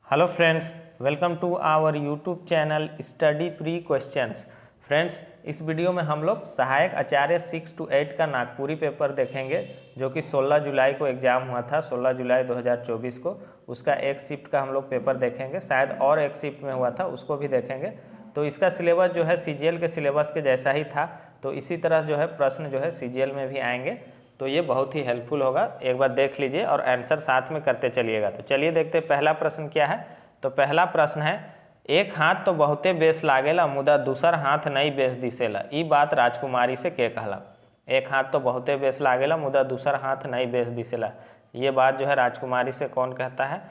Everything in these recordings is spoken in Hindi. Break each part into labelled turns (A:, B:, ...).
A: Hello friends, welcome to our YouTube channel study pre questions. Friends, इस वीडियो में हम लोग सहायक आचार्य 6 to 8 का नागपुरी पेपर देखेंगे, जो कि 16 जुलाई को एग्ज़ाम हुआ था। 16 जुलाई 2024 को उसका एक शिफ्ट का हम लोग पेपर देखेंगे, शायद और एक शिफ्ट में हुआ था, उसको भी देखेंगे। तो इसका सिलेबस जो है सीजीएल के सिलेबस के जैसा ही था, तो इसी तरह जो है प्रश्न जो है सीजीएल में भी आएंगे। तो ये बहुत ही हेल्पफुल होगा, एक बार देख लीजिए और आंसर साथ में करते चलिएगा। तो चलिए देखते हैं पहला प्रश्न क्या है। तो पहला प्रश्न है, एक हाथ तो बहुते बेस लागेला मुदा दूसर हाथ नहीं बेस दिसेला, ई बात राजकुमारी से के कहला। एक हाथ तो बहुते बेस लागेला मुदा दूसर हाथ नहीं बेस दिसेला, ये बात जो है राजकुमारी से कौन कहता है?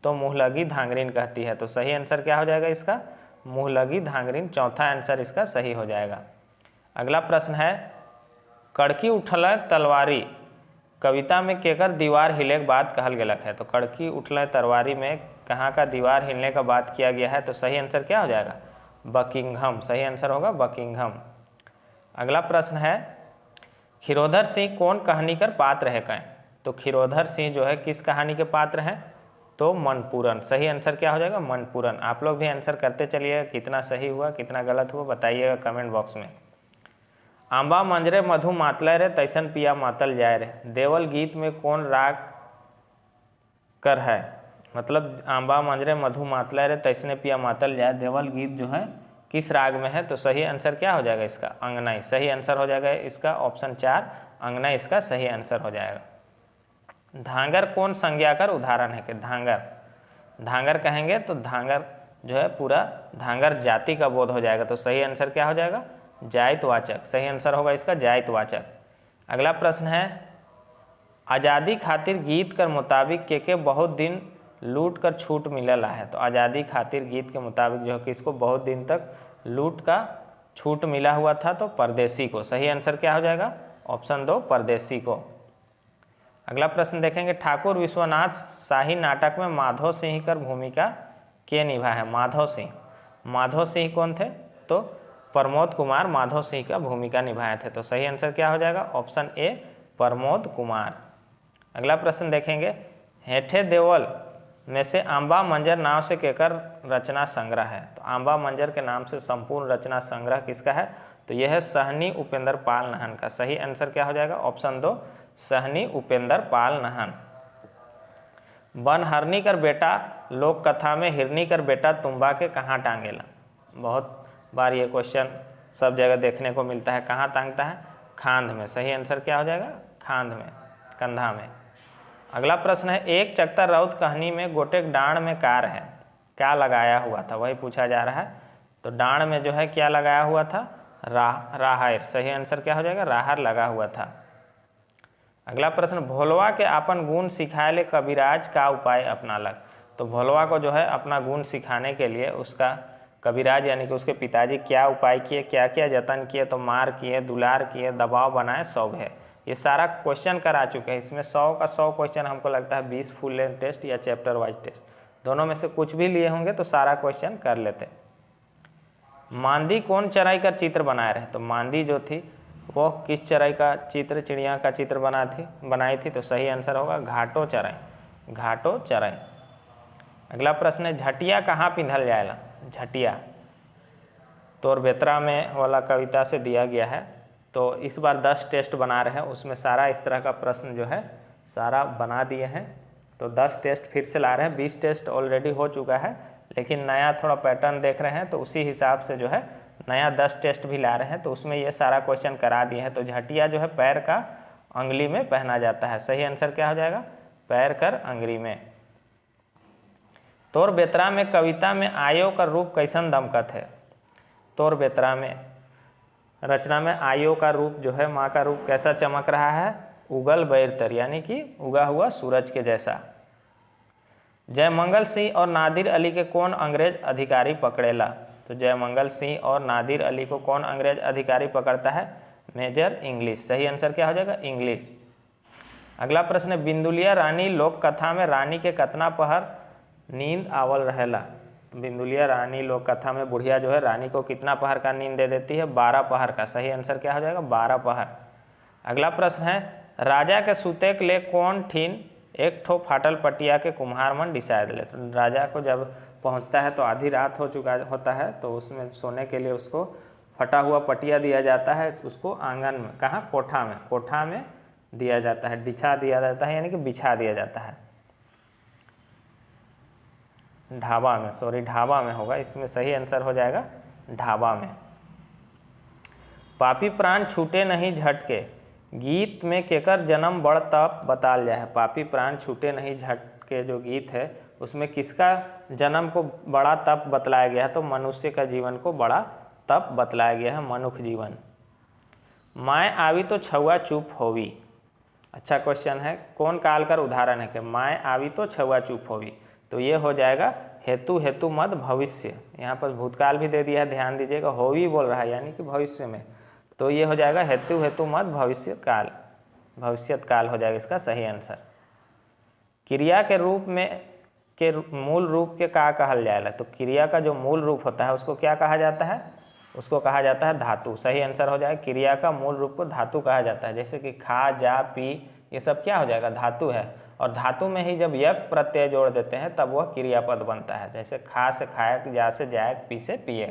A: तो मुँहलगी धांगरीन कहती है। तो सही आंसर क्या हो जाएगा इसका? मुँहलगी धांगरीन। चौथा आंसर इसका सही हो जाएगा। अगला प्रश्न है, कड़की उठल तलवारी कविता में केकर दीवार हिले के बात कहल गेलक है। तो कड़की उठल तलवारी में कहाँ का दीवार हिलने का बात किया गया है? तो सही आंसर क्या हो जाएगा? बकिंघम। सही आंसर होगा बकिंघम। अगला प्रश्न है, खीरोधर सिंह कौन कहानी कर पात्र है कहें? तो खीरोधर सिंह जो है किस कहानी के पात्र हैं? तो मनपूरन। सही आंसर क्या हो जाएगा? मनपूरन। आप लोग भी आंसर करते चलिएगा, कितना सही हुआ कितना गलत हुआ बताइएगा कमेंट बॉक्स में। आंबा मंजरे मधु मातले रे तैसन पिया मातल जाए रे, देवल गीत में कौन राग कर है? मतलब आंबा मंजरे मधु मातले रे तैसने पिया मातल जाए, देवल गीत जो है किस राग में है? तो सही आंसर क्या हो जाएगा इसका? अंगनाई। सही आंसर हो जाएगा इसका ऑप्शन 4 अंगनाई इसका सही आंसर हो जाएगा। धांगर कौन संज्ञा कर उदाहरण है? कि धांगर, धांगर कहेंगे तो धांगर जो है पूरा धांगर जाति का बोध हो जाएगा। तो सही आंसर क्या हो जाएगा? जायतवाचक। सही आंसर होगा इसका जायतवाचक। अगला प्रश्न है, आज़ादी खातिर गीत कर मुताबिक के बहुत दिन लूट कर छूट मिलला है। तो आज़ादी खातिर गीत के मुताबिक जो है किसको बहुत दिन तक लूट का छूट मिला हुआ था? तो परदेसी को। सही आंसर क्या हो जाएगा? ऑप्शन 2 परदेसी को। अगला प्रश्न देखेंगे, ठाकुर विश्वनाथ शाही नाटक में माधव सिंह कर भूमिका के निभा है? माधव सिंह, माधव सिंह कौन थे? तो प्रमोद कुमार माधव सिंह का भूमिका निभाए थे। तो सही आंसर क्या हो जाएगा? Option A Pramod Kumar. अगला प्रश्न देखेंगे, हेठे देवल में से आंबा मंजर नाम से केकर रचना संग्रह है? तो आंबा मंजर के नाम से संपूर्ण रचना संग्रह किसका है? तो यह है सहनी उपेंद्र पाल नाहन का। सही आंसर क्या हो जाएगा? ऑप्शन 2 सहनी उपेंद्र पाल नाहन। बनहरनी कर बेटा लोक कथा में हिरनी कर बेटा तुम्बा के कहाँ टांगेला? बहुत बार ये क्वेश्चन सब जगह देखने को मिलता है। कहाँ टांगता है? खांध में। सही आंसर क्या हो जाएगा? खांध में, कंधा में। अगला प्रश्न है, एक चकता रौत कहानी में गोटेक डांड में कार है, क्या लगाया हुआ था? वही पूछा जा रहा है। तो डांड में जो है क्या लगाया हुआ था? राहर। सही आंसर क्या हो जाएगा? राहर लगा हुआ था। अगला प्रश्न, भोलवा के अपन गुण सिखाए ले कविराज का उपाय अपनालक। तो भोलवा को जो है अपना गुण सिखाने के लिए उसका कविराज यानी कि उसके पिताजी क्या उपाय किए, क्या क्या जतन किए? तो मार किए, दुलार किए, दबाव बनाए, सौभ है। ये सारा क्वेश्चन करा चुके हैं। इसमें 100 का 100 क्वेश्चन हमको लगता है 20 फुल लेंथ टेस्ट या चैप्टर वाइज टेस्ट दोनों में से कुछ भी लिए होंगे तो सारा क्वेश्चन कर लेते। मांदी कौन चराई का चित्र बनाए रहे? तो मांदी जो थी वो किस चराई का चित्र, चिड़िया का चित्र बनाई थी? तो सही आंसर होगा घाटो चराई, घाटो चराई। अगला प्रश्न है, झटिया कहाँ पिंधल जाएला? झटिया तोरबेतरा में वाला कविता से दिया गया है। तो इस बार 10 टेस्ट बना रहे हैं, उसमें सारा इस तरह का प्रश्न जो है सारा बना दिए हैं। तो 10 टेस्ट फिर से ला रहे हैं। 20 टेस्ट ऑलरेडी हो चुका है, लेकिन नया थोड़ा पैटर्न देख रहे हैं तो उसी हिसाब से जो है नया 10 टेस्ट भी ला रहे हैं। तो उसमें ये सारा क्वेश्चन करा दिए हैं। तो झटिया जो है पैर का अंगुली में पहना जाता है। सही आंसर क्या हो जाएगा? पैर कर अंगुली में। तोरबेतरा में कविता में आयो का रूप कैसन दमकत है? तोरबेतरा में रचना में आयो का रूप जो है, माँ का रूप कैसा चमक रहा है? उगल बैरतर यानी कि उगा हुआ सूरज के जैसा। जयमंगल सिंह और नादिर अली के कौन अंग्रेज अधिकारी पकड़ेला? तो जयमंगल सिंह और नादिर अली को कौन अंग्रेज अधिकारी पकड़ता है? Major English. सही आंसर क्या हो जाएगा? इंग्लिश। अगला प्रश्न है, बिंदुलिया रानी लोक कथा में रानी के कतना पहर नींद आवल रहेला? बिंदुलिया रानी लोक कथा में बुढ़िया जो है रानी को कितना पहर का नींद दे देती है? 12 पहर का। सही आंसर क्या हो जाएगा? 12 पहर। अगला प्रश्न है, राजा के सुते के ले कौन ठीन एक ठो फाटल पटिया के कुम्हार मन डिसाइड ले। तो राजा को जब पहुंचता है तो आधी रात हो चुका होता है, तो उसमें सोने के लिए उसको फटा हुआ पटिया दिया जाता है, उसको आंगन में, कहाँ, कोठा में दिया जाता है, बिछा दिया जाता है, यानी कि बिछा दिया जाता है। ढाबा में होगा, इसमें सही आंसर हो जाएगा ढाबा में। पापी प्राण छूटे नहीं झटके गीत में केकर जन्म बड़ तप बताल जाए है। पापी प्राण छूटे नहीं झटके जो गीत है उसमें किसका जन्म को बड़ा तप बतलाया गया है, तो मनुष्य का जीवन को बड़ा तप बतलाया गया है, मनुष्य जीवन। माय आवी तो छुआ चुप होवी, अच्छा क्वेश्चन है, कौन काल कर उदाहरण है कि माय आवी तो छुआ चुप होवी, तो ये हो जाएगा हेतु मद भविष्य, यहाँ पर भूतकाल भी दे दिया है, ध्यान दीजिएगा, होवी बोल रहा है यानी कि भविष्य में, तो ये हो जाएगा हेतु मद भविष्यत काल हो जाएगा इसका सही आंसर। क्रिया के रूप में के मूल रूप के का कहल जाएगा, तो क्रिया का जो मूल रूप होता है उसको क्या कहा जाता है, उसको कहा जाता है धातु, सही आंसर हो जाएगा। क्रिया का मूल रूप को धातु कहा जाता है, जैसे कि खा, जा, पी, ये सब क्या हो जाएगा, धातु है, और धातु में ही जब यक प्रत्यय जोड़ देते हैं तब वह क्रियापद बनता है, जैसे खा से खायक, जा से जायक, पी से पिए,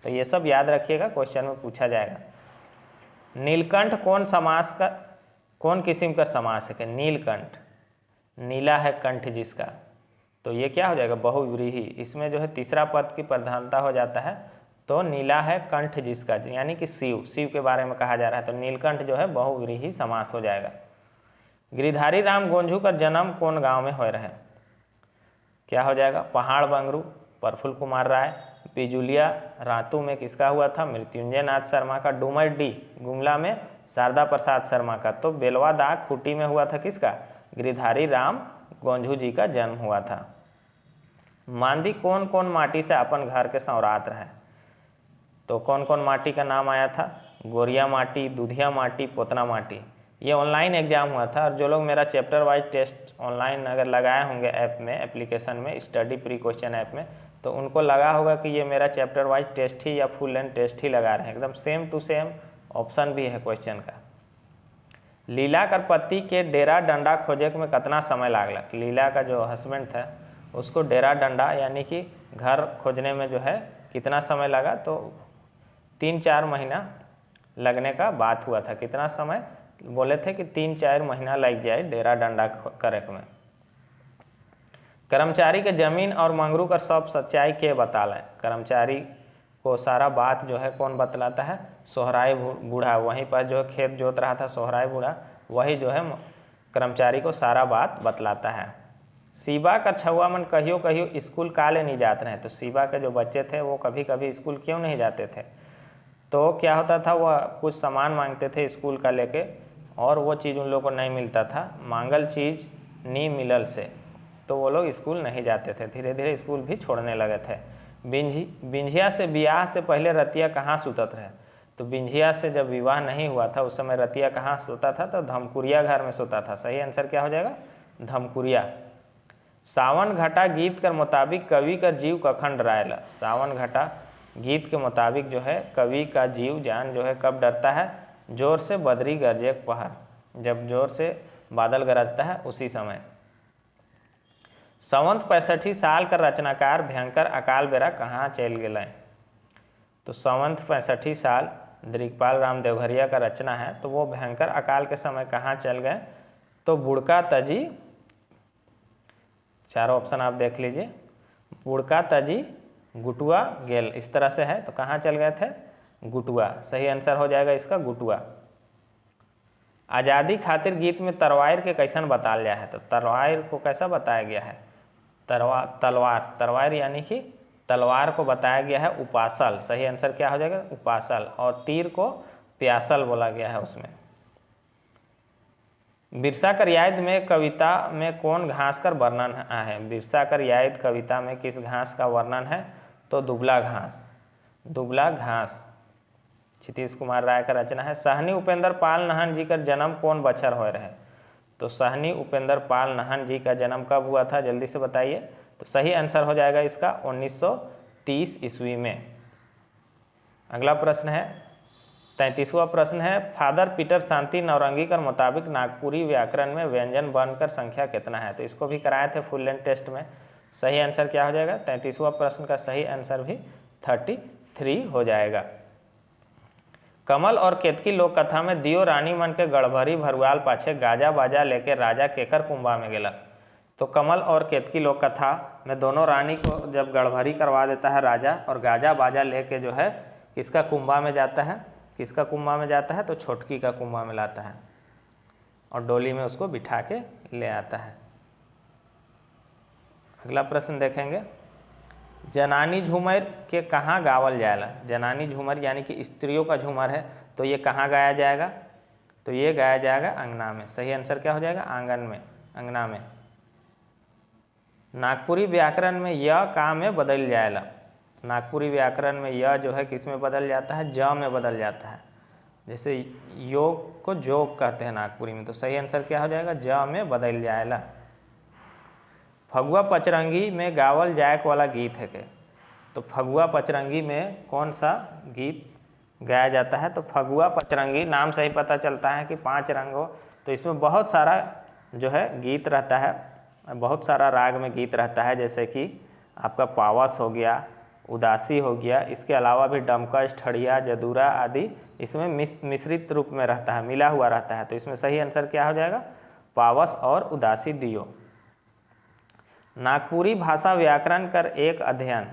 A: तो ये सब याद रखिएगा, क्वेश्चन में पूछा जाएगा। नीलकंठ कौन किस्म का समास है कि नीलकंठ, नीला है कंठ जिसका, तो ये क्या हो जाएगा, बहुव्रीहि, इसमें जो है तीसरा पद की प्रधानता हो जाता है, तो नीला है कंठ जिसका, यानी कि शिव के बारे में कहा जा रहा है, तो नीलकंठ जो है बहुव्रीहि समास हो जाएगा। गिरिधारी राम गोंझू का जन्म कौन गांव में हो रहे, क्या हो जाएगा, पहाड़ बंगरू, प्रफुल्ल कुमार राय, बिजुलिया रातू में किसका हुआ था, मृत्युंजय नाथ शर्मा का, डुमरडी गुमला में शारदा प्रसाद शर्मा का, तो बेलवा दाग खूटी में हुआ था किसका, गिरिधारी राम गोंझू जी का जन्म हुआ था। मांदी कौन कौन माटी से अपन घर के संवरात रहे, तो कौन कौन माटी का नाम आया था, गोरिया माटी, दूधिया माटी, पोतना माटी। ये ऑनलाइन एग्जाम हुआ था, और जो लोग मेरा चैप्टर वाइज टेस्ट ऑनलाइन अगर लगाए होंगे ऐप में, एप्लीकेशन में, स्टडी प्री क्वेश्चन ऐप में, तो उनको लगा होगा कि ये मेरा चैप्टर वाइज टेस्ट ही या फुल लेंथ टेस्ट ही लगा रहे हैं, एकदम सेम टू सेम ऑप्शन भी है क्वेश्चन का। लीला कर पति के डेरा डंडा खोजे में कितना समय लागलक, लीला का जो हस्बैंड था उसको डेरा डंडा यानी कि घर खोजने में जो है कितना समय लगा, तो 3-4 महीना लगने का बात हुआ था, कितना समय बोले थे कि 3-4 महीना लग जाए डेरा डंडा करे में। कर्मचारी के जमीन और मंगरू का सब सच्चाई के बताला, कर्मचारी को सारा बात जो है कौन बतलाता है, सोहराय बूढ़ा, वहीं पर जो खेत जोत रहा था सोहराय बूढ़ा, वही जो है कर्मचारी को सारा बात बतलाता है। शिवा का छुआ मन कहियो स्कूल काले नहीं जाते रहे, तो शिवा के जो बच्चे थे वो कभी कभी स्कूल क्यों नहीं जाते थे, तो क्या होता था, वह कुछ सामान मांगते थे स्कूल का लेके, और वो चीज़ उन लोगों को नहीं मिलता था, मांगल चीज़ नी मिलल से, तो वो लोग स्कूल नहीं जाते थे, धीरे धीरे स्कूल भी छोड़ने लगे थे। बिंझिया से ब्याह से पहले रतिया कहाँ सुतत रहे, तो बिंझिया से जब विवाह नहीं हुआ था उस समय रतिया कहाँ सोता था, तो धमकुरिया घर में सोता था, सही आंसर क्या हो जाएगा, धमकुरिया। सावन घटा गीत के मुताबिक कवि का जीव कखन डराएला, सावन घटा गीत के मुताबिक जो है कवि का जीव जान जो है कब डरता है, जोर से बदरी गरजे पहर, जब जोर से बादल गरजता है उसी समय। संवत 65 साल का रचनाकार भयंकर अकाल बेरा कहाँ चल गए, तो संवत 65 साल दिग्पाल राम देवघरिया का रचना है, तो वो भयंकर अकाल के समय कहाँ चल गए, तो बुड़का तजी, चारों ऑप्शन आप देख लीजिए, बुड़का तजी गुटुआ गेल, इस तरह से है, तो कहाँ चल गए थे, गुटुआ, सही आंसर हो जाएगा इसका गुटुआ। आज़ादी खातिर गीत में तरवार के कैसन बताया गया है, तो तरवार को कैसा बताया गया है, तलवार यानी कि तलवार को बताया गया है उपासल, सही आंसर क्या हो जाएगा उपासल, और तीर को प्यासल बोला गया है उसमें। बिरसा कर याद में कविता में कौन घास का वर्णन है, बिरसा कर याद कविता में किस घास का वर्णन है, तो दुबला घास, क्षितिज कुमार राय का रचना है। सहनी उपेंद्र पाल नाहन जी का जन्म कौन बछर हो रहे, तो सहनी उपेंद्र पाल नाहन जी का जन्म कब हुआ था, जल्दी से बताइए, तो सही आंसर हो जाएगा इसका 1930 ईस्वी में। अगला प्रश्न है, 33वां प्रश्न है, फादर पीटर शांति नौरंगी के मुताबिक नागपुरी व्याकरण में व्यंजन बनकर संख्या कितना है। तो इसको भी कराए थे फुल लेंथ टेस्ट में। सही आंसर क्या हो जाएगा? 33वां प्रश्न का सही आंसर भी 33 हो जाएगा। कमल और केतकी लोक कथा में दियो रानी मन के गढ़भरी भरुआल पाछे गाजा बाजा लेके राजा केकर कुंभा में गेला। तो कमल और केतकी लोक कथा में दोनों रानी को जब गढ़भरी करवा देता है राजा, और गाजा बाजा लेके जो है किसका कुंभा में जाता है, किसका कुंभा में जाता है? तो छोटकी का कुंभा में लाता है और डोली में उसको बिठा के ले आता है। अगला प्रश्न देखेंगे, जनानी झूमर के कहाँ गावल जाएगा। जनानी झूमर यानी कि स्त्रियों का झूमर है, तो ये कहाँ गाया जाएगा? तो ये गाया जाएगा अंगना में। सही आंसर क्या हो जाएगा? आंगन में, अंगना में। नागपुरी व्याकरण में य का में बदल जाएगा। नागपुरी व्याकरण में य जो है किस में बदल जाता है? ज में बदल जाता है। जैसे योग को जोग कहते हैं नागपुरी में, तो सही आंसर क्या हो जाएगा? ज में बदल जाएगा। फगुआ पचरंगी में गावल जायक वाला गीत है के। तो फगुआ पचरंगी में कौन सा गीत गाया जाता है? तो फगुआ पचरंगी नाम से ही पता चलता है कि 5 रंग हो, तो इसमें बहुत सारा जो है गीत रहता है, बहुत सारा राग में गीत रहता है, जैसे कि आपका पावस हो गया, उदासी हो गया, इसके अलावा भी डमकश, ठड़िया, जदूरा आदि इसमें मिश्रित रूप में रहता है, मिला हुआ रहता है। तो इसमें सही आंसर क्या हो जाएगा? पावस और उदासी दियो। नागपुरी भाषा व्याकरण कर एक अध्ययन।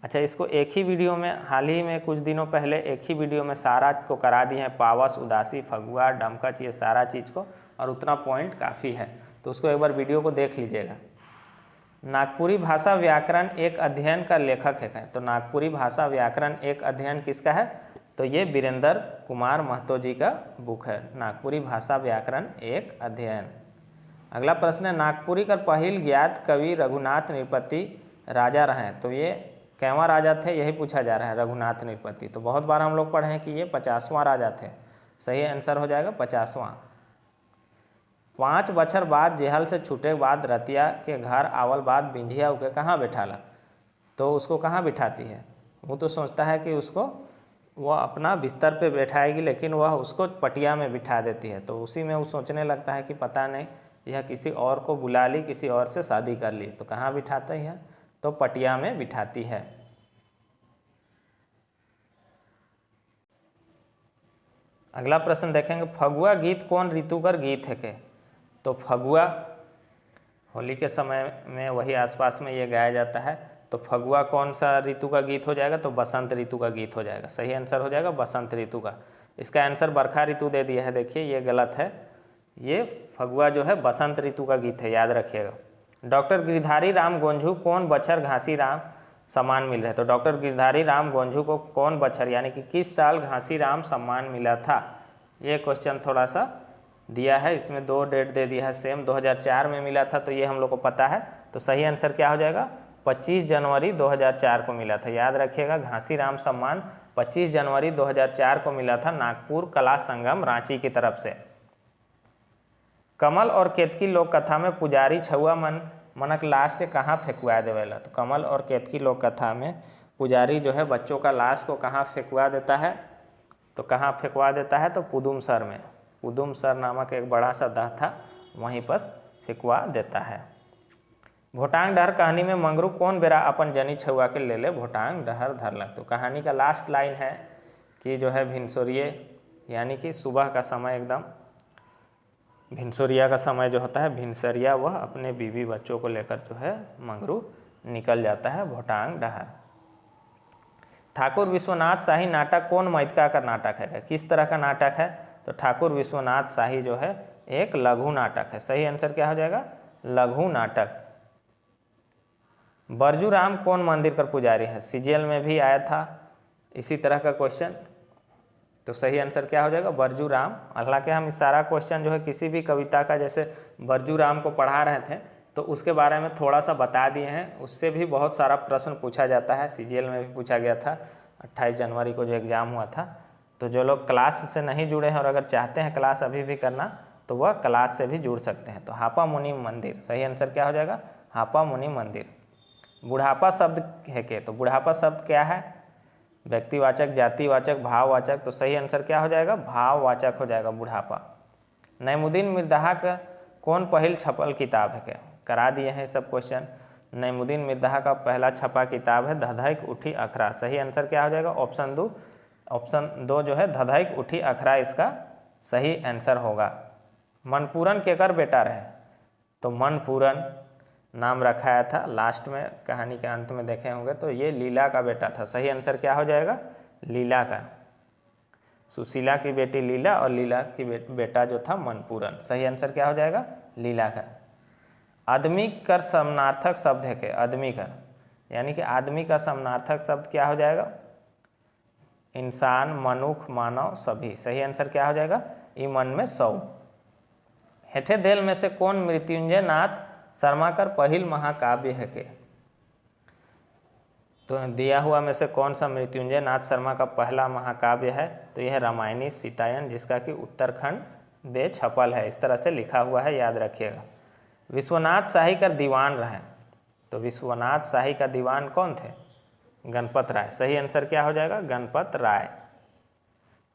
A: अच्छा, इसको एक ही वीडियो में हाल ही में कुछ दिनों पहले एक ही वीडियो में सारा को करा दिए हैं, पावस, उदासी, फगुआ, डमकच, ये सारा चीज़ को, और उतना पॉइंट काफ़ी है, तो उसको एक बार वीडियो को देख लीजिएगा। नागपुरी भाषा व्याकरण एक अध्ययन का लेखक है। तो नागपुरी भाषा व्याकरण एक अध्ययन किसका है? तो ये वीरेंद्र कुमार महतो जी का बुक है, नागपुरी भाषा व्याकरण एक अध्ययन। अगला प्रश्न है, नागपुरी का पहल ज्ञात कवि रघुनाथ नृपति राजा रहे। तो ये कैवां राजा थे, यही पूछा जा रहा है, रघुनाथ नृपति। तो बहुत बार हम लोग पढ़े हैं कि ये 50वां राजा थे। सही आंसर हो जाएगा 50वां। 5 बछर बाद जेहल से छूटे बाद रतिया के घर आवल बाद बिंझिया उके कहाँ बैठाला। तो उसको कहाँ बिठाती है? वो तो सोचता है कि उसको वह अपना बिस्तर पे बैठाएगी, लेकिन वह उसको पटिया में बिठा देती है। तो उसी में वो सोचने लगता है कि पता नहीं यह किसी और को बुला ली, किसी और से शादी कर ली। तो कहाँ बिठाता है? तो पटिया में बिठाती है। अगला प्रश्न देखेंगे, फगुआ गीत कौन ऋतु कर गीत है के। तो फगुआ होली के समय में वही आसपास में ये गाया जाता है। तो फगुआ कौन सा ऋतु का गीत हो जाएगा? तो बसंत ऋतु का गीत हो जाएगा। सही आंसर हो जाएगा बसंत ऋतु का। इसका आंसर बरखा ऋतु दे दिया है, देखिए ये गलत है। ये फगुआ जो है बसंत ऋतु का गीत है, याद रखिएगा। डॉक्टर गिरधारी राम गोंझू कौन बछर घासी राम सम्मान मिल रहे। तो डॉक्टर गिरधारी राम गोंझू को कौन बछर यानी कि किस साल घासी राम सम्मान मिला था? ये क्वेश्चन थोड़ा सा दिया है, इसमें 2 डेट दे दिया है सेम। 2004 में मिला था, तो ये हम लोग को पता है। तो सही आंसर क्या हो जाएगा? 25 जनवरी 2004 को मिला था। याद रखिएगा, घासी राम सम्मान 25 जनवरी 2004 को मिला था नागपुर कला संगम रांची की तरफ से। कमल और केतकी लोक कथा में पुजारी छुआ मनक लाश के कहाँ फेंकवा देवेला। तो कमल और केतकी लोक कथा में पुजारी जो है बच्चों का लाश को कहाँ फेंकवा देता है? तो कहाँ फेंकवा देता है? तो पुदुमसर में। पुदुमसर नामक एक बड़ा सा दह था, वहीं पर फेंकवा देता है। भोटांग डहर कहानी में मंगरू कौन बेरा अपन जनी छुआ के ले ले भोटांग डहर धरलक। तो कहानी का लास्ट लाइन है कि जो है भिनसुरिये यानी कि सुबह का समय, एकदम भिनसुरिया का समय जो होता है, भिनसरिया, वह अपने बीवी बच्चों को लेकर जो है मंगरू निकल जाता है भोटांग डहर। ठाकुर विश्वनाथ शाही नाटक कौन मैथिका का नाटक है? किस तरह का नाटक है? तो ठाकुर विश्वनाथ शाही जो है एक लघु नाटक है। सही आंसर क्या हो जाएगा? लघु नाटक। बरजू राम कौन मंदिर का पुजारी है? सीजीएल में भी आया था इसी तरह का क्वेश्चन। तो सही आंसर क्या हो जाएगा? बरजू राम। हालांकि हम इस सारा क्वेश्चन जो है किसी भी कविता का, जैसे बरजू राम को पढ़ा रहे थे तो उसके बारे में थोड़ा सा बता दिए हैं, उससे भी बहुत सारा प्रश्न पूछा जाता है। सीजीएल में भी पूछा गया था 28 जनवरी को जो एग्ज़ाम हुआ था। तो जो लोग क्लास से नहीं जुड़े हैं और अगर चाहते हैं क्लास अभी भी करना, तो वह क्लास से भी जुड़ सकते हैं। तो हापा मुनि मंदिर, सही आंसर क्या हो जाएगा? हापा मुनि मंदिर। बुढ़ापा शब्द है के। तो बुढ़ापा शब्द क्या है? व्यक्तिवाचक, जातिवाचक, भाववाचक, तो सही आंसर क्या हो जाएगा? भाववाचक हो जाएगा बुढ़ापा। नईमुद्दीन मिर्ज़ा का कौन पहल छपल किताब है? क्या करा दिए हैं सब क्वेश्चन। नईमुद्दीन मिर्ज़ा का पहला छपा किताब है धधक उठी अखरा। सही आंसर क्या हो जाएगा? ऑप्शन दो जो है धधक उठी अखरा इसका सही आंसर होगा। मनपूरन केकर बेटा रहे? तो मनपूरन नाम रखाया था, लास्ट में कहानी के अंत में देखे होंगे, तो ये लीला का बेटा था। सही आंसर क्या हो जाएगा? लीला का। सुशीला की बेटी लीला और लीला की बेटा जो था मनपूरन। सही आंसर क्या हो जाएगा? लीला का। आदमी कर समानार्थक शब्द है के? आदमी कर यानी कि आदमी का समानार्थक शब्द क्या हो जाएगा? इंसान, मनुख, मानव, सभी। सही आंसर क्या हो जाएगा? ई मन में सौ। हेठे देल में से कौन मृत्युंजय नाथ शर्मा कर पहिल महाकाव्य है के? तो दिया हुआ में से कौन सा मृत्युंजय नाथ शर्मा का पहला महाकाव्य है? तो यह है रामायणी सीतायन, जिसका कि उत्तरखंड बे छपल है। इस तरह से लिखा हुआ है, याद रखिएगा। विश्वनाथ शाही का दीवान रहे? तो विश्वनाथ शाही का दीवान कौन थे? गणपत राय। सही आंसर क्या हो जाएगा? गणपत राय।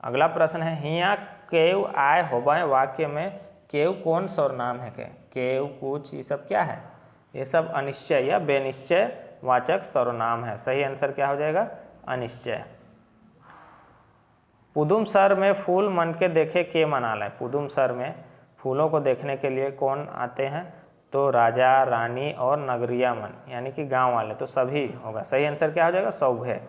A: अगला प्रश्न है हिया केव आय होबे वाक्य में केव कौन सर्वनाम है के? केव, कुछ, ये सब क्या है? ये सब अनिश्चय या बेनिश्चय वाचक सर्वनाम है। सही आंसर क्या हो जाएगा? अनिश्चय। पुदुम सर में फूल मन के देखे के मनाल है? पुदुम सर में फूलों को देखने के लिए कौन आते हैं? तो राजा, रानी और नगरिया मन यानी कि गांव वाले, तो सभी होगा। सही आंसर क्या हो जाएगा? सौभे।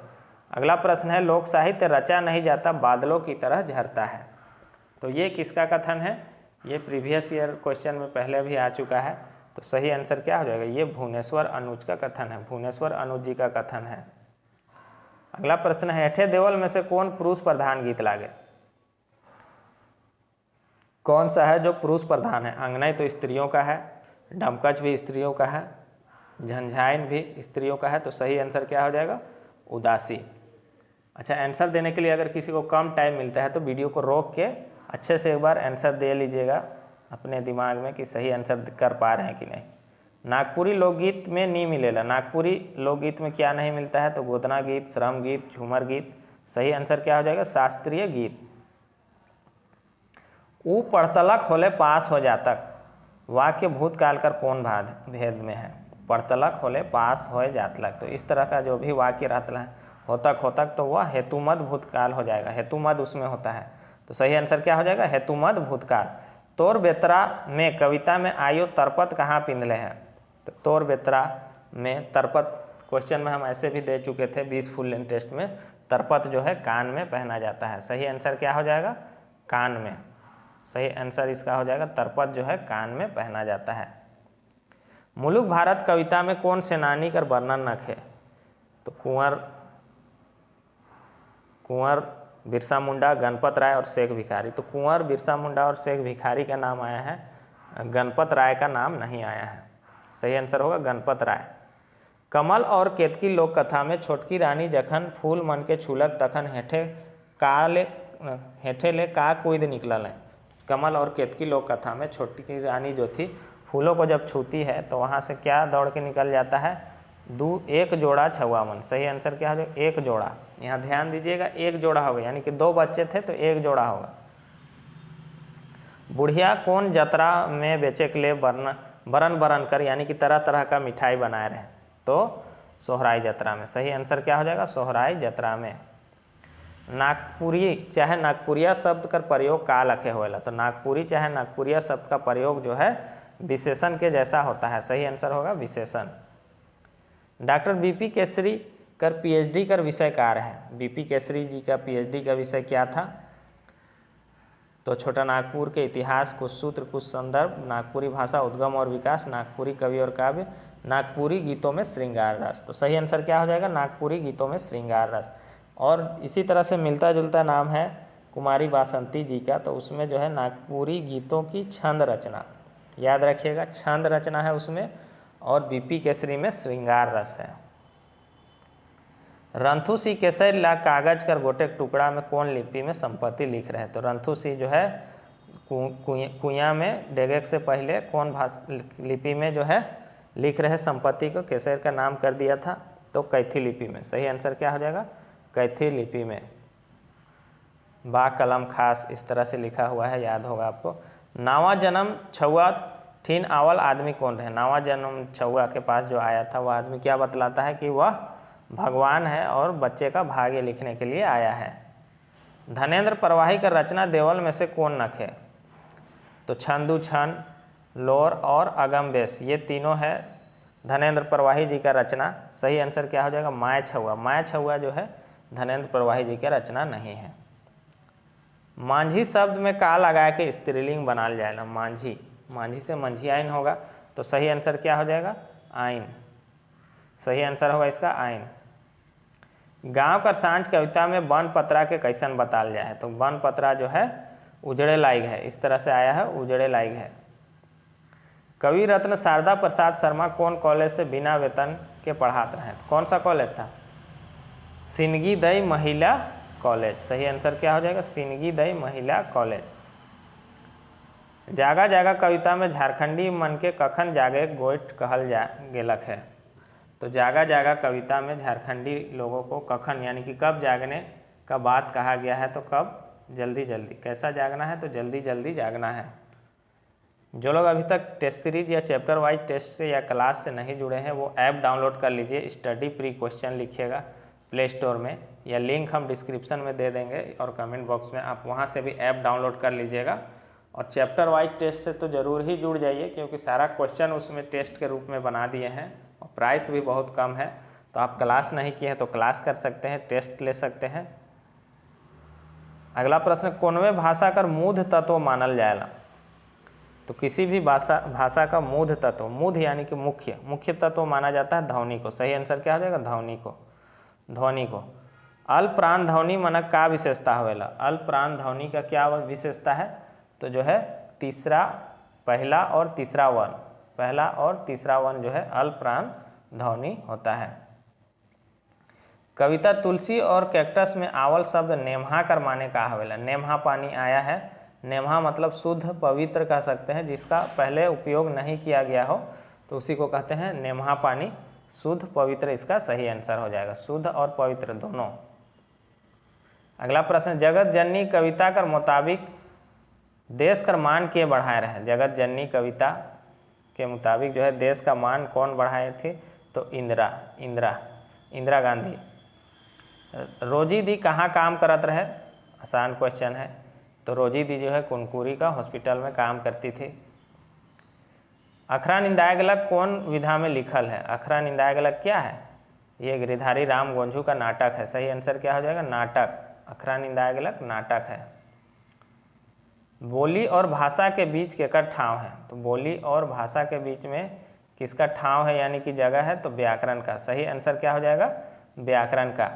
A: अगला प्रश्न है लोक साहित्य रचा नहीं जाता बादलों की तरह झरता है। तो ये किसका कथन है? ये प्रीवियस ईयर क्वेश्चन में पहले भी आ चुका है। तो सही आंसर क्या हो जाएगा? ये भुवनेश्वर अनुज का कथन है। भुवनेश्वर अनुज जी का कथन है। अगला प्रश्न है हेठे देवल में से कौन पुरुष प्रधान गीत लागे? कौन सा है जो पुरुष प्रधान है? अंगनई तो स्त्रियों का है, डमकच भी स्त्रियों का है, झंझाइन भी स्त्रियों का है। तो सही आंसर क्या हो जाएगा? उदासी। अच्छा, आंसर देने के लिए अगर किसी को कम टाइम मिलता है तो वीडियो को रोक के अच्छे से एक बार आंसर दे लीजिएगा अपने दिमाग में कि सही आंसर कर पा रहे हैं कि नहीं। नागपुरी लोकगीत में नहीं मिलेगा। नागपुरी लोकगीत में क्या नहीं मिलता है? तो गोदना गीत, श्रम गीत, झूमर गीत। सही आंसर क्या हो जाएगा? शास्त्रीय गीत। ऊ पढ़तलक होले पास हो जातक वाक्य भूतकाल कर कौन भेद में है? पढ़तलक होले पास हो जातलक, तो इस तरह का जो भी वाक्य रहता है होतक होतक, तो वह हेतुमद भूतकाल हो जाएगा। हेतुमद उसमें होता है। तो सही आंसर क्या हो जाएगा? हेतुमद भूतकाल। तोर बेतरा में कविता में आयो तरपत कहाँ पिंधले हैं? तो तोर बेतरा में तरपत क्वेश्चन में हम ऐसे भी दे चुके थे 20 फुल लेंथ टेस्ट में। तरपत जो है कान में पहना जाता है। सही आंसर क्या हो जाएगा? कान में। सही आंसर इसका हो जाएगा तरपत जो है कान में पहना जाता है। मुलुक भारत कविता में कौन सेनानी का वर्णन नखे? तो कुंवर बिरसा मुंडा, गणपत राय और शेख भिखारी। तो कुंवर, बिरसा मुंडा और शेख भिखारी का नाम आया है, गणपत राय का नाम नहीं आया है। सही आंसर होगा गणपत राय। कमल और केतकी लोक कथा में छोटकी रानी जखन फूल मन के छूलक तखन हेठे ले का कूद निकलल है? कमल और केतकी लोक कथा में छोटकी रानी जो थी फूलों को जब छूती है तो वहाँ से क्या दौड़ के निकल जाता है? एक जोड़ा छुआ मन। सही आंसर क्या हो? एक जोड़ा। यहाँ ध्यान दीजिएगा, एक जोड़ा होगा, यानी कि 2 बच्चे थे तो एक जोड़ा होगा। बुढ़िया कौन जतरा में बेचे के लिए बरन कर यानी कि तरह तरह का मिठाई बनाए रहे? तो सोहराई जतरा में। सही आंसर क्या हो जाएगा? सोहराई जतरा में। नागपुरी चाहे नागपुरिया शब्द का प्रयोग का लखे होएला? तो नागपुरी चाहे नागपुरिया शब्द का प्रयोग जो है विशेषण के जैसा होता है। सही आंसर होगा विशेषण। डॉक्टर बीपी केसरी कर पीएचडी का विषय कार्य है? बीपी केसरी जी का पीएचडी का विषय क्या था? तो छोटा नागपुर के इतिहास, कुछ सूत्र, कुछ संदर्भ, नागपुरी भाषा उद्गम और विकास, नागपुरी कवि और काव्य, नागपुरी गीतों में श्रृंगार रस। तो सही आंसर क्या हो जाएगा? नागपुरी गीतों में श्रृंगार रस। और इसी तरह से मिलता जुलता नाम है कुमारी बासंती जी का, तो उसमें जो है नागपुरी गीतों की छंद रचना, याद रखिएगा छंद रचना है उसमें, और बीपी केसरी में श्रृंगार रस है। रंथु सी केसरी ला कागज कर गोटे टुकड़ा में कौन लिपि में संपत्ति लिख रहे हैं? तो रंथु सी जो है कुइया में डेगेक से पहले कौन लिपि में जो है लिख रहे संपत्ति को? केसर का नाम कर दिया था तो कैथी लिपि में। सही आंसर क्या हो जाएगा? कैथी लिपि में। बा कलम खास इस तरह से लिखा हुआ है, याद होगा आपको। नावा जन्म छुआ ठीन आवल आदमी कौन है? नावा जन्म छुआ के पास जो आया था वह आदमी क्या बतलाता है कि वह भगवान है और बच्चे का भाग्य लिखने के लिए आया है। धनेन्द्र प्रवाही का रचना देवल में से कौन नख है? तो छंदू छन, लोर और अगमबेश, ये तीनों है धनेन्द्र प्रवाही जी का रचना। सही आंसर क्या हो जाएगा? माय छुआ। माय छुआ जो है धनेन्द्र प्रवाही जी का रचना नहीं है। मांझी शब्द में का लगा के स्त्रीलिंग बनाल जाएगा? मांझी, मांझी से मंझी आइन होगा, तो सही आंसर क्या हो जाएगा? आइन। सही आंसर होगा इसका आइन। गांव का सांझ कविता में वन पत्रा के कैसन बताल जाए है? तो वन पत्रा जो है उजड़े लायक है, इस तरह से आया है, उजड़े लायक है। कवि रत्न शारदा प्रसाद शर्मा कौन कॉलेज से बिना वेतन के पढ़ाते रहे? तो कौन सा कॉलेज था? सिंगी दई महिला कॉलेज। सही आंसर क्या हो जाएगा? सिंगी दई महिला कॉलेज। जागा जागा कविता में झारखंडी मन के कखन जागे गोइठ कहल जा गेलक है? तो जागा जागा कविता में झारखंडी लोगों को कखन यानी कि कब जागने का बात कहा गया है? तो कब? जल्दी जल्दी। कैसा जागना है? तो जल्दी जल्दी जागना है। जो लोग अभी तक टेस्ट सीरीज या चैप्टर वाइज टेस्ट से या क्लास से नहीं जुड़े हैं वो ऐप डाउनलोड कर लीजिए। स्टडी प्री क्वेश्चन लिखिएगा प्ले स्टोर में, या लिंक हम डिस्क्रिप्शन में दे देंगे और कमेंट बॉक्स में, आप वहाँ से भी ऐप डाउनलोड कर लीजिएगा। और चैप्टर वाइज टेस्ट से तो ज़रूर ही जुड़ जाइए, क्योंकि सारा क्वेश्चन उसमें टेस्ट के रूप में बना दिए हैं और प्राइस भी बहुत कम है। तो आप क्लास नहीं किए हैं तो क्लास कर सकते हैं, टेस्ट ले सकते हैं। अगला प्रश्न, कौनवे भाषा का मूढ़ तत्व मानल जाएगा? तो किसी भी भाषा का मूढ़ तत्व, मूढ़ यानी कि मुख्य तत्व माना जाता है ध्वनि को। सही आंसर क्या हो जाएगा? ध्वनि को। ध्वनि को। अल्प प्राण ध्वनि मनक का विशेषता होवेला? अल्प प्राण ध्वनि का क्या विशेषता है? तो जो है तीसरा, पहला और तीसरा वर्ण, पहला और तीसरा वर्ण जो है अल्प प्राण ध्वनि होता है। कविता तुलसी और कैक्टस में आवल शब्द नेम्हा कर माने का होवेला? नेम्हा पानी आया है। नेम्हा मतलब शुद्ध पवित्र कह सकते हैं, जिसका पहले उपयोग नहीं किया गया हो तो उसी को कहते हैं नेम्हा पानी, शुद्ध पवित्र इसका सही आंसर हो जाएगा। शुद्ध और पवित्र दोनों। अगला प्रश्न, जगत जननी कविता कर मुताबिक देश का मान के बढ़ाए रहे? जगत जननी कविता के मुताबिक जो है देश का मान कौन बढ़ाए थे? तो इंदिरा गांधी। रोजी दी कहाँ काम करत रहे? आसान क्वेश्चन है। तो रोजी दी जो है कुनकुरी का हॉस्पिटल में काम करती थी। अखरा निंदाय गलक कौन विधा में लिखल है? अखरा निंदाय गलक क्या है? ये गिरिधारी राम गोंझू का नाटक है। सही आंसर क्या हो जाएगा? नाटक। अखरा निंदाय गलक नाटक है। बोली और भाषा के बीच केकर ठाव है? तो बोली और भाषा के बीच में किसका ठाव है यानी कि जगह है? तो व्याकरण का। सही आंसर क्या हो जाएगा? व्याकरण का।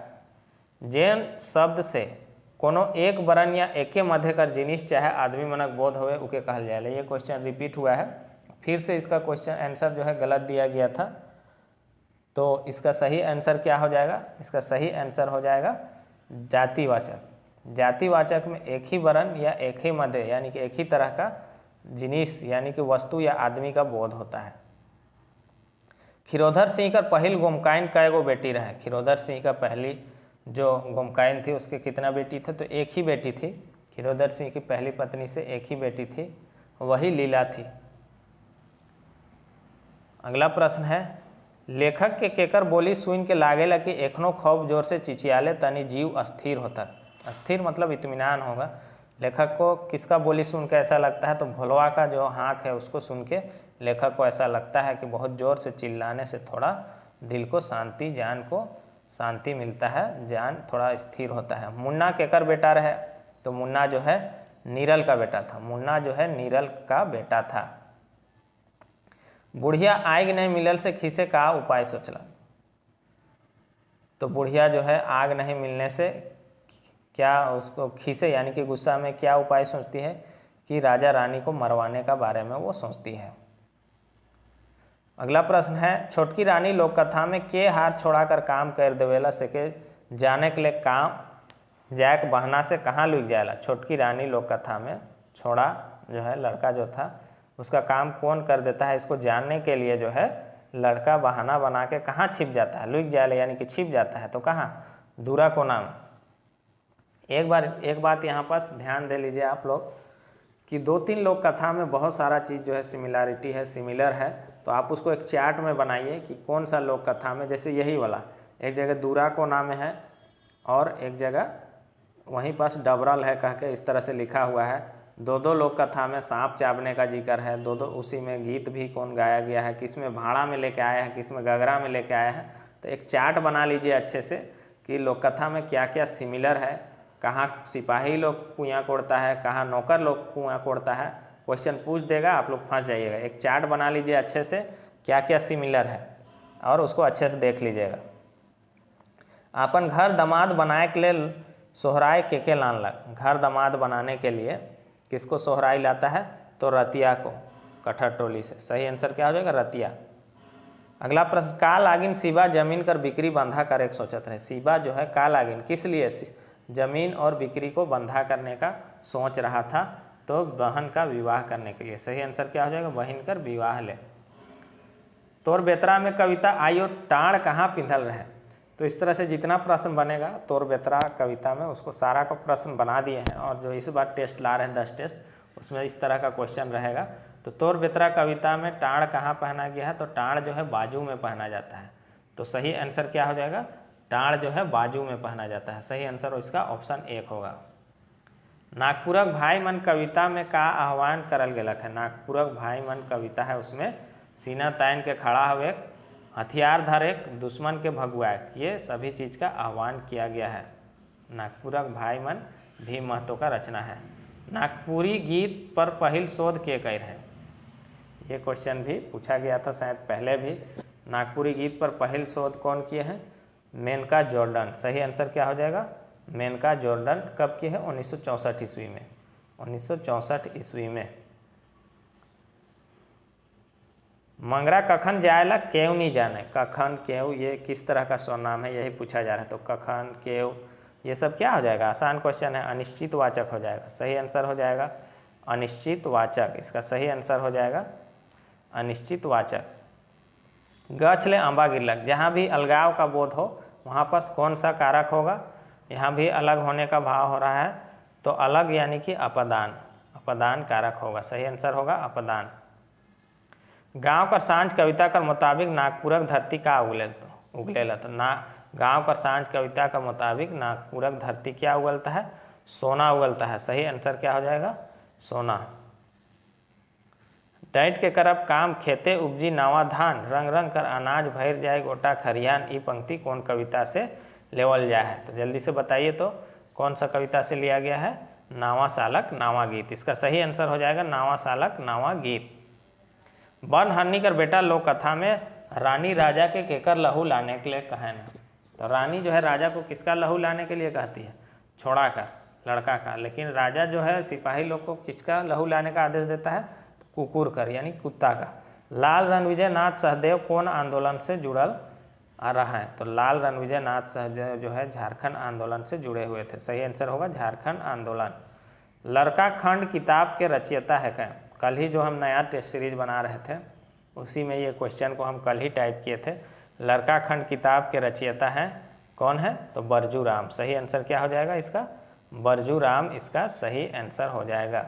A: जैन शब्द से कोनो एक वर्ण या एके मध्य कर जिनिस चाहे आदमी मनक बोध होवे उके कहल जाए। ये क्वेश्चन रिपीट हुआ है, फिर से इसका क्वेश्चन आंसर जो है गलत दिया गया था। तो इसका सही आंसर क्या हो जाएगा? इसका सही आंसर हो जाएगा जातिवाचक। जातिवाचक में एक ही वर्ण या एक ही मध्य यानी कि एक ही तरह का जिनिस यानी कि वस्तु या आदमी का बोध होता है। खिरोधर सिंह का पहल गोमकाइन कै गो बेटी रहे? खिरोधर सिंह का पहली जो गोमकाइन थी उसके कितना बेटी थे? तो एक ही बेटी थी। खिरोधर सिंह की पहली पत्नी से एक ही बेटी थी, वही लीला थी। अगला प्रश्न है, लेखक के केकर बोली सुन के लागेला कि एखनो खूब जोर से चिचियाले तनी जीव अस्थिर होता? अस्थिर मतलब इत्मीनान होगा। लेखक को किसका बोली सुन के ऐसा लगता है? तो भोलवा का जो हाँक है उसको सुन के लेखक को ऐसा लगता है कि बहुत जोर से चिल्लाने से थोड़ा दिल को शांति, जान को शांति मिलता है, जान थोड़ा स्थिर होता है। मुन्ना केकर बेटा रहे? तो मुन्ना जो है नीरल का बेटा था। मुन्ना जो है नीरल का बेटा था। बुढ़िया आग नहीं मिलल से खीसे का उपाय सोचला? तो बुढ़िया जो है आग नहीं मिलने से क्या उसको खीसे यानी कि गुस्सा में क्या उपाय सोचती है? कि राजा रानी को मरवाने का बारे में वो सोचती है। अगला प्रश्न है, छोटकी रानी लोक कथा में के हार छोड़ाकर काम कर देवेला से के जाने के लिए काम जैक बहना से कहाँ लुक जाएला? छोटकी रानी लोक कथा में छोड़ा जो है लड़का जो था उसका काम कौन कर देता है? इसको जानने के लिए जो है लड़का बहाना बना के कहाँ छिप जाता है? लुक जाएला यानी कि छिप जाता है। तो कहाँ? दूरा कोना में। एक बात यहाँ पास ध्यान दे लीजिए आप लोग कि 2-3 लोक कथा में बहुत सारा चीज़ जो है सिमिलैरिटी है, सिमिलर है, तो आप उसको एक चार्ट में बनाइए कि कौन सा लोक कथा में, जैसे यही वाला एक जगह दूरा कोना में है और एक जगह वहीं पास डबरल है कह के इस तरह से लिखा हुआ है। 2 लोक कथा में सांप चाबने का जिक्र है, 2 उसी में गीत भी कौन गाया गया है, किस में भाड़ा में लेके आया है, किस में गगरा में लेके आया है। तो एक चार्ट बना लीजिए अच्छे से कि लोक कथा में क्या क्या सिमिलर है, कहाँ सिपाही लोग कुआं कोड़ता है, कहाँ नौकर लोग कुआं कोड़ता है। क्वेश्चन पूछ देगा, आप लोग फंस जाइएगा। एक चार्ट बना लीजिए अच्छे से क्या क्या सिमिलर है और उसको अच्छे से देख लीजिएगा। अपन घर दामाद बनाए के लिए सोहराय के लानलक। घर दामाद बनाने के लिए किसको सोहराय लाता है? तो रतिया को, कठर टोली से। सही आंसर क्या हो जाएगा? रतिया। अगला प्रश्न, का लागिन शिवा जमीन कर बिक्री बंधा कर एक सोचत रहे। शिवा जो है का लागिन किस लिए जमीन और बिक्री को बंधा करने का सोच रहा था? तो बहन का विवाह करने के लिए। सही आंसर क्या हो जाएगा? बहन कर विवाह ले। तोर बेतरा में कविता आयो टाण कहाँ पिंधल रहे। तो इस तरह से जितना प्रश्न बनेगा तोर बेतरा कविता में उसको सारा का प्रश्न बना दिए हैं, और जो इस बार टेस्ट ला रहे हैं 10 टेस्ट, उसमें इस तरह का क्वेश्चन रहेगा। तो तोर बेतरा कविता में टाण कहाँ पहना गया है? तो टाण जो है बाजू में पहना जाता है। तो सही आंसर क्या हो जाएगा? टाण जो है बाजू में पहना जाता है। सही आंसर इसका ऑप्शन 1 होगा। नागपुरक भाई मन कविता में का आह्वान करल गेलक है। नागपुरक भाई मन कविता है, उसमें सीना तान के खड़ा हुए, हथियार धरे, दुश्मन के भगुआए, ये सभी चीज़ का आह्वान किया गया है। नागपुरक भाई मन भीम महतो का रचना है। नागपुरी गीत पर पहल शोध के कर है। ये क्वेश्चन भी पूछा गया था शायद पहले भी। नागपुरी गीत पर पहल शोध कौन किए हैं? मेनका जॉर्डन। सही आंसर क्या हो जाएगा? मेनका जॉर्डन। कब की है? 1964 ईस्वी में। 1964 ईस्वी में। मंगरा कखन जायला केव नहीं जाने। कखन केव ये किस तरह का स्वनाम है, यही पूछा जा रहा है। तो कखन केव ये सब क्या हो जाएगा? आसान क्वेश्चन है, अनिश्चित वाचक हो जाएगा। सही आंसर हो जाएगा अनिश्चित वाचक। इसका सही आंसर हो जाएगा अनिश्चित वाचक। गछले आंबा गिरलक। जहाँ भी अलगाव का बोध हो वहाँ पर कौन सा कारक होगा? यहाँ भी अलग होने का भाव हो रहा है, तो अलग यानी कि अपदान। अपदान कारक होगा। सही आंसर होगा अपदान। गांव कर सांझ कविता के मुताबिक नागपुरक धरती का उगलेला। तो गांव कर सांझ कविता के मुताबिक नागपुरक धरती क्या उगलता है? सोना उगलता है। सही आंसर क्या हो जाएगा? सोना। डाइट के करब काम खेते उपजी नावा धान, रंग रंग कर अनाज भर जाए गोटा खरियान। ई पंक्ति कौन कविता से लेवल जाए है? तो जल्दी से बताइए तो कौन सा कविता से लिया गया है? नावा सालक नावा गीत। इसका सही आंसर हो जाएगा नावा सालक नावा गीत। बन हरनी कर बेटा लोक कथा में रानी राजा के केकर लहू लाने के लिए कहे न। तो रानी जो है राजा को किसका लहू लाने के लिए कहती है? छोड़ा कर, लड़का का। लेकिन राजा जो है सिपाही लोग को किसका लहू लाने का आदेश देता है? तो कुकुर कर यानी कुत्ता का। लाल रणविजय नाथ सहदेव कौन आंदोलन से जुड़ल आ रहा है? तो लाल रणविजय नाथ सहदेव जो है झारखंड आंदोलन से जुड़े हुए थे। सही आंसर होगा झारखंड आंदोलन। लड़का खंड किताब के रचयिता है क्या? कल ही जो हम नया टेस्ट सीरीज बना रहे थे उसी में ये क्वेश्चन को हम कल ही टाइप किए थे। लड़का खंड किताब के रचयिता हैं कौन है? तो बरजू राम। सही आंसर क्या हो जाएगा इसका? बरजू राम इसका सही आंसर हो जाएगा।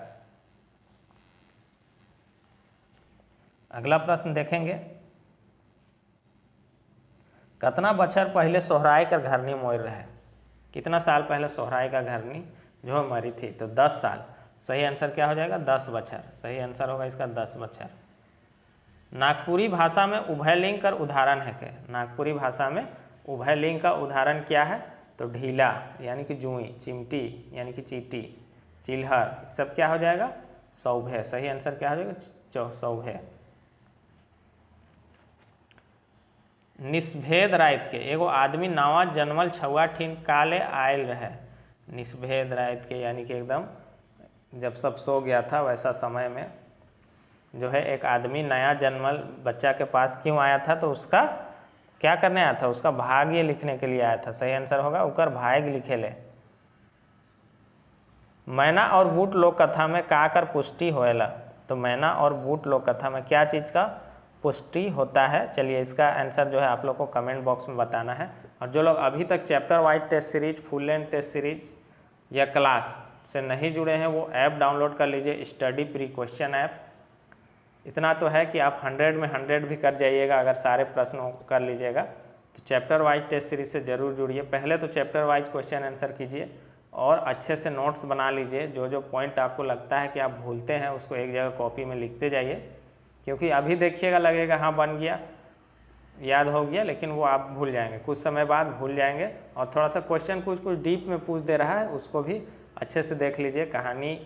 A: अगला प्रश्न देखेंगे, कितना बछर पहले सोहराय कर घरनी मोर रहे। कितना साल पहले सोहराय का घरनी जो मरी थी? तो 10 साल। सही आंसर क्या हो जाएगा? 10 बछर। सही आंसर होगा इसका 10 बछर। नागपुरी भाषा में उभयलिंग कर उदाहरण है क्या? नागपुरी भाषा में उभयलिंग का उदाहरण क्या है? तो ढीला यानी कि जुई, चिमटी यानी कि चीटी, चिल्हर, सब क्या हो जाएगा? सौभे। सही आंसर क्या हो जाएगा? सौभे। निष्भेद रात के एगो आदमी नावा जन्मल छुआ ठीन काले आयल रहे। निष्भेद रात के यानी कि एकदम जब सब सो गया था वैसा समय में जो है एक आदमी नया जन्मल बच्चा के पास क्यों आया था? तो उसका क्या करने आया था? उसका भाग्य लिखने के लिए आया था। सही आंसर होगा उकर भाग्य लिखे ले। मैना और बूट लोक कथा में का कर पुष्टि होएला। तो मैना और बूट लोक कथा में क्या चीज़ का पुष्टि होता है? चलिए इसका आंसर जो है आप लोग को कमेंट बॉक्स में बताना है। और जो लोग अभी तक chapter wise test series, full length test series या क्लास से नहीं जुड़े हैं वो ऐप डाउनलोड कर लीजिए, स्टडी प्री क्वेश्चन ऐप। इतना तो है कि आप 100 में 100 भी कर जाइएगा अगर सारे प्रश्नों को कर लीजिएगा। तो चैप्टर वाइज टेस्ट सीरीज से ज़रूर जुड़िए। पहले तो चैप्टर वाइज क्वेश्चन आंसर कीजिए और अच्छे से नोट्स बना लीजिए। जो जो पॉइंट आपको लगता है कि आप भूलते हैं उसको एक जगह कॉपी में लिखते जाइए, क्योंकि अभी देखिएगा लगेगा हाँ बन गया, याद हो गया, लेकिन वो आप भूल जाएंगे, कुछ समय बाद भूल जाएंगे। और थोड़ा सा क्वेश्चन कुछ कुछ डीप में पूछ दे रहा है उसको भी अच्छे से देख लीजिए। कहानी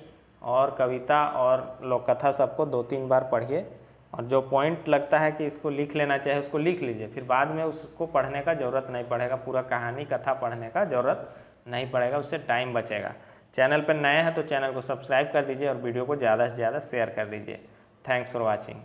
A: और कविता और लोककथा सबको 2-3 बार पढ़िए और जो पॉइंट लगता है कि इसको लिख लेना चाहिए उसको लिख लीजिए। फिर बाद में उसको पढ़ने का ज़रूरत नहीं पड़ेगा, पूरा कहानी कथा पढ़ने का ज़रूरत नहीं पड़ेगा, उससे टाइम बचेगा। चैनल पर नए हैं तो चैनल को सब्सक्राइब कर दीजिए और वीडियो को ज़्यादा से ज़्यादा शेयर कर दीजिए। Thanks for watching.